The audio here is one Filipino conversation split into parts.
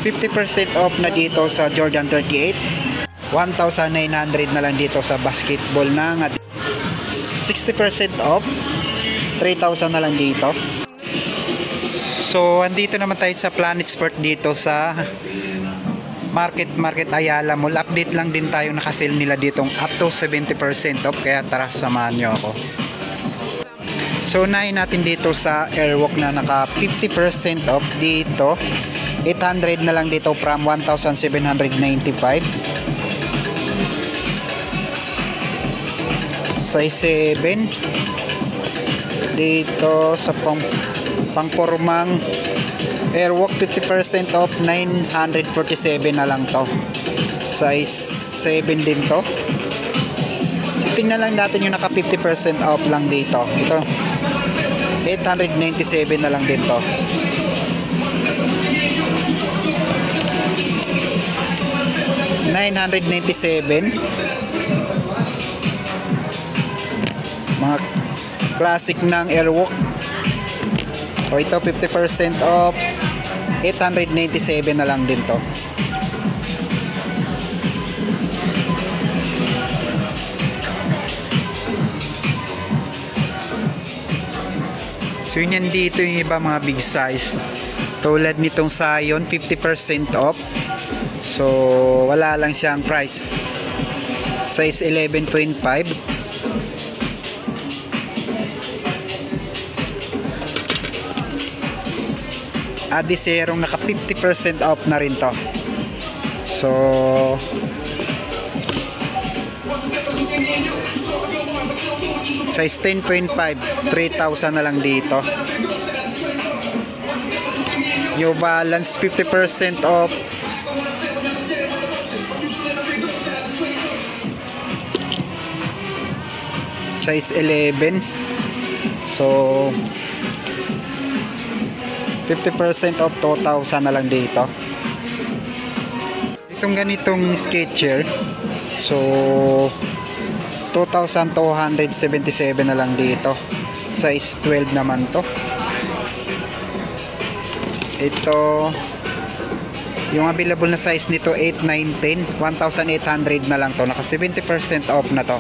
50% off na dito sa Jordan 38. 1,900 na lang dito sa basketball na 60% off. 3,000 na lang dito. So andito naman tayo sa Planet Sport dito sa Market Ayala Mall. Update lang din tayo, nakasale nila ditong up to 70% off, kaya tara samahan nyo ako. So unahin natin dito sa Airwalk na naka 50% off dito. 800 na lang dito from 1,795. Size 7 dito sa pangpormang Airwalk, 50% off, 947 na lang to. Size 7 din to. Tingnan lang natin yung naka 50% off lang dito. Ito 897 na lang din to. $997. Mga classic ng Airwalk. O ito 50% off, 897 na lang din to. So yun, dito yung iba mga big size. Tulad nitong Zion, 50% off. So wala lang siyang price. Size 11.5. Adiserong naka 50% off na rin to. So size 10.5, 3,000 na lang dito. New Balance 50% off. Size 11. So 50% off, 2,000 na lang dito. Itong ganitong Skechers, so 2,277 na lang dito. Size 12 naman to. Ito yung available na size nito 8, 9, 10, 1,800 na lang to. Naka 70% off na to.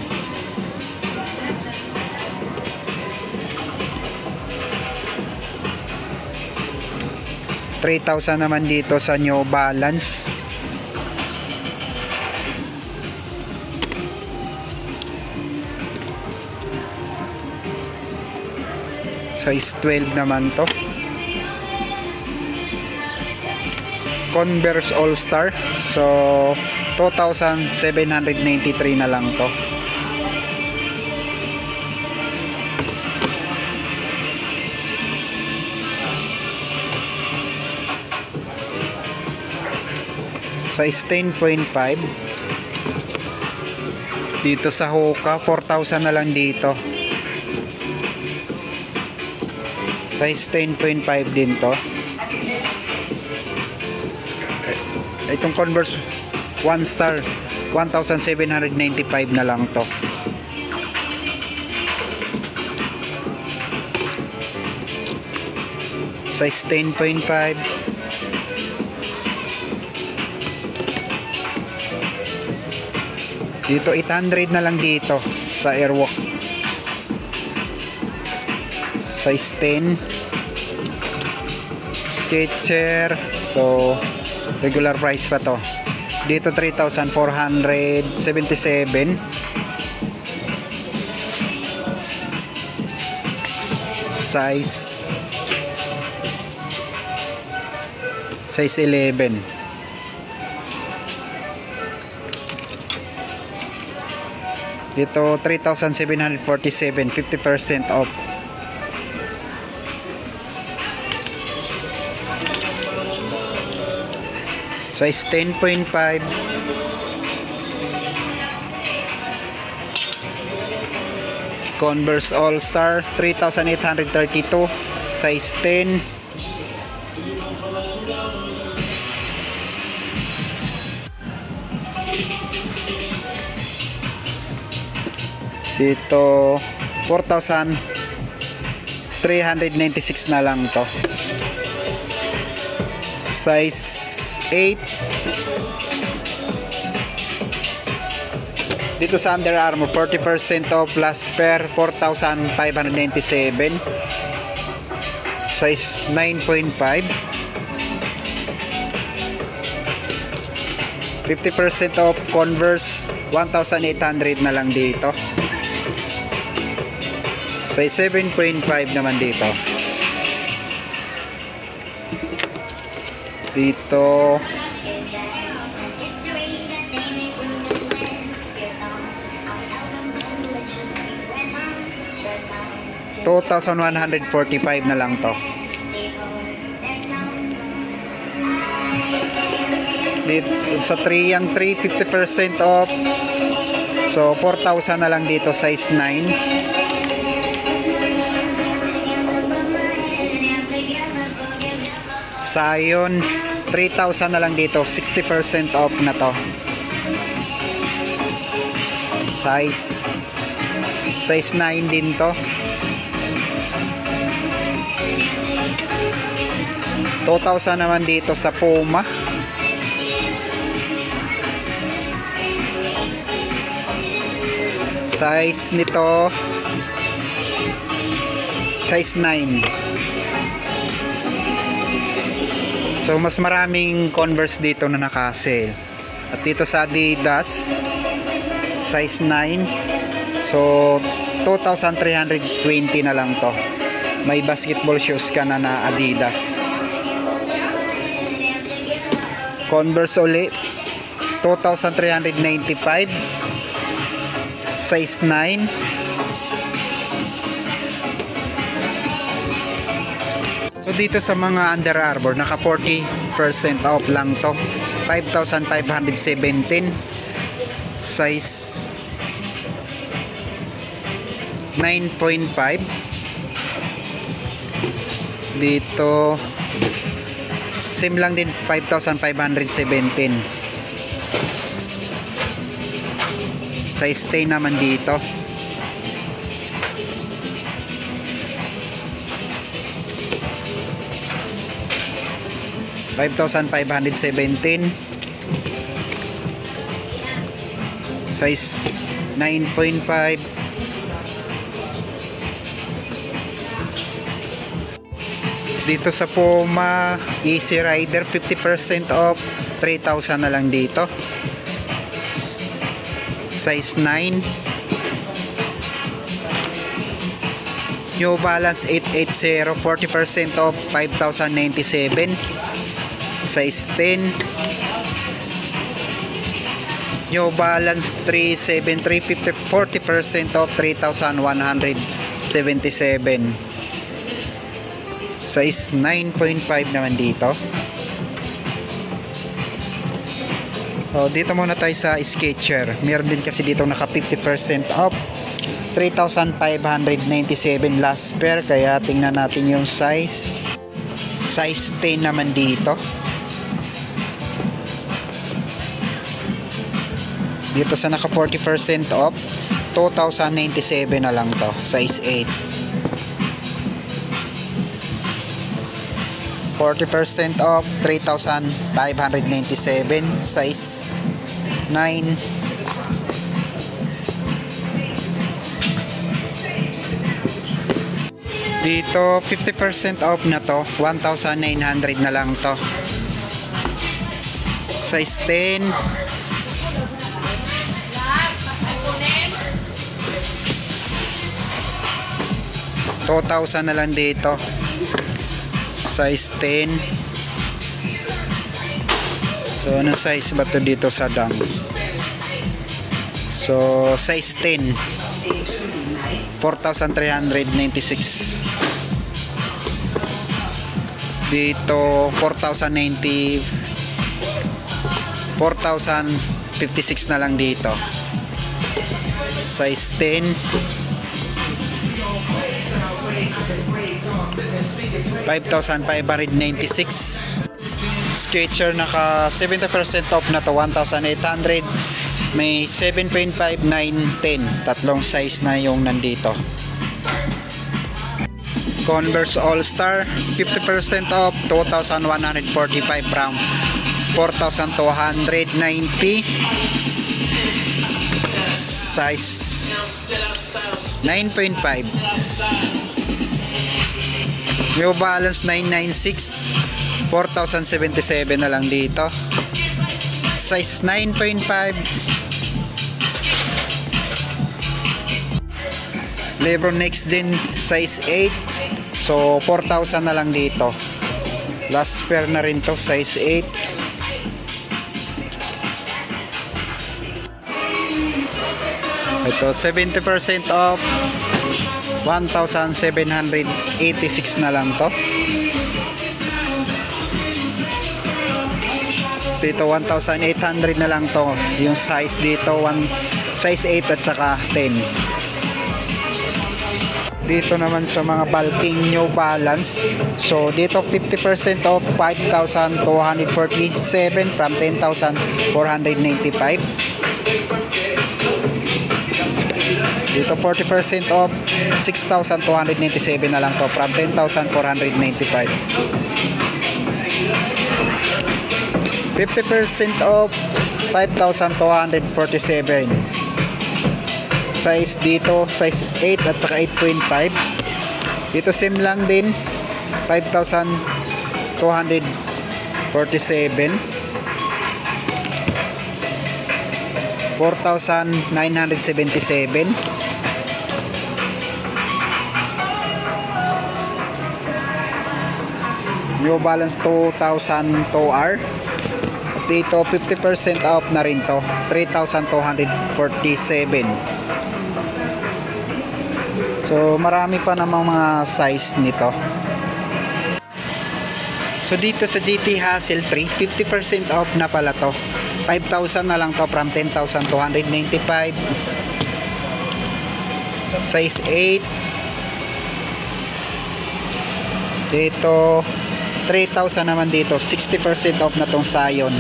$3,000 naman dito sa New Balance. Size 12 naman to. Converse All Star, so 2,793 na lang to. Size 10.5. Dito sa Hoka, 4,000 na lang dito. Size 10.5 din to. Itong Converse One Star, 1,795 na lang to. Size 10.5. Dito 800 na lang dito sa Airwalk. Size 10. Skechers, so regular price pa to. Dito 3,477. Size 11. Dito 3,747, 50% off. Size 10.5. Converse All Star, 3,832, size 10. Dito 4,396 na lang to. size 8. Dito sa Under Armour 40% off plus per 4,597, size 9.5. 50% off Converse 1,800 na lang dito, size 7.5 naman dito. Dito 2,145 na lang to. Dito sa 3 yang 3 50% off, so 4,000 na lang dito, size 9. Sayon 3,000 na lang dito, 60% off na to, size 9 din to. 2,000 naman dito sa Puma. Size nito size 9. So mas maraming Converse dito na naka-sale. At dito sa Adidas size 9, so 2,320 na lang to. May basketball shoes ka na na Adidas. Converse ulit 2,395, size 9. So dito sa mga Under Armour naka 40% off lang to, 5,517, size 9.5. Dito same lang din, 5,517, size 10 naman dito. $5,517, size 9.5. Dito sa Puma Easy Rider 50% off, 3,000 na lang dito, size 9. New Balance 880 40% off, 5,097, size 10. New Balance 373 40% off, 3,177, size 9.5 naman dito. Dito muna tayo sa Skechers. Meron din kasi dito naka 50% off, 3,597 last pair, kaya tingnan natin yung size 10 naman dito. Dito sa naka 40% off, 2,097 na lang to, size 8. 40% off, 3,597, size 9. Dito 50% off na to, 1,900 na lang to, size 10. $2,000 na lang dito, size 10. So anong size ba to dito sa Dunk? So size 10, 4,396. Dito 4,056 na lang dito, size 10. 5,596. Skechers naka 70% off na to, 1,800. May 7.5, 9, 10. Tatlong size na yung nandito. Converse All-Star 50% off, 2,145 from 4,290. Size 9.5. New Balance 996, 4,077 na lang dito. Size 9.5. Lebron Next Gen size 8, so 4,000 na lang dito. Last pair na rin to, size 8. Ito 70% off, 1,786 na lang to. Dito 1,800 na lang to. Yung size dito size 8 at saka 10. Dito naman sa mga bulking New Balance, so dito 50% off, 5,247 from 10,495. Dito 40% off, 6,297 na lang to from 10,495. 50% off, 5,247. Size dito, size 8 at saka 8.5. Dito same lang din, 5,247. 4,977. New Balance 2,000 2R. Dito 50% off na rin to, 3,247. So marami pa namang mga size nito. So dito sa GT Hassel 3, 50% off na pala to, 5,000 na lang to from 10,295. Size 8. Dito 3,000 naman dito, 60% off na tong Scion.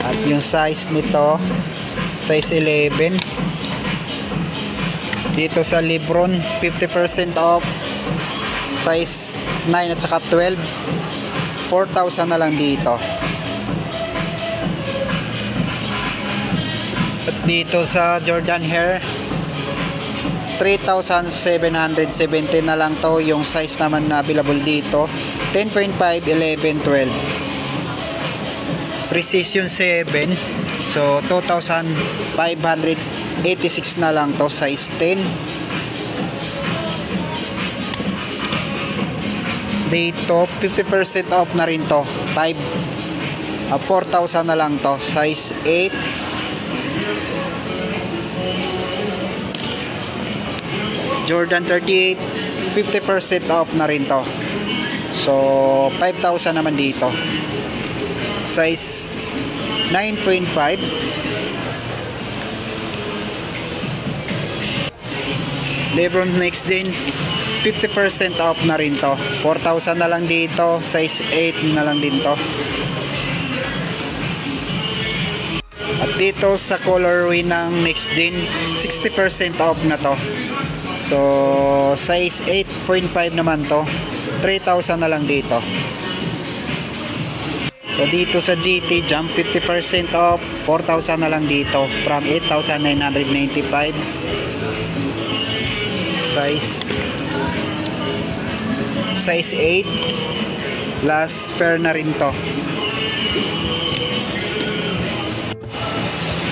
At yung size nito, size 11. Dito sa Lebron, 50% off, size 9 at saka 12, 4,000 na lang dito. At dito sa Jordan Hair, 3,770 na lang to. Yung size naman na available dito, 10.5, 11, 12. Precision 7, so 2,586 na lang to, size 10. Dito 50% off na rin to, 4,000 na lang to, size 8. Jordan 38, 50% off na rin to, so 5,000 naman dito, size 9.5. Lebron Next Gen, 50% off na rin to, 4,000 na lang dito, size 8 na lang din to. At dito sa colorway ng Next Gen, 60% off na to, so size 8.5 naman to, 3,000 na lang dito. So dito sa GT Jump, 50% off, 4,000 na lang dito from 8,995. Size 8, last fair na rin to.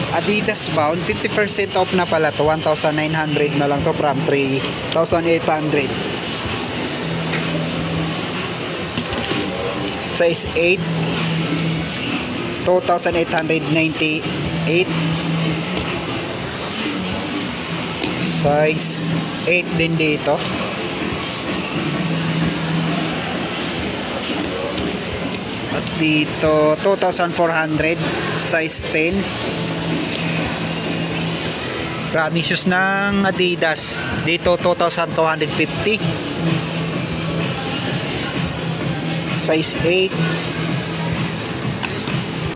Adidas Bound, 50% off na pala to, 1,900 na lang to from 3,800. Size 8, 2,898. Size 8 din dito. At dito 2,400, size 10. Running shoes ng Adidas, dito 2,250, size 8.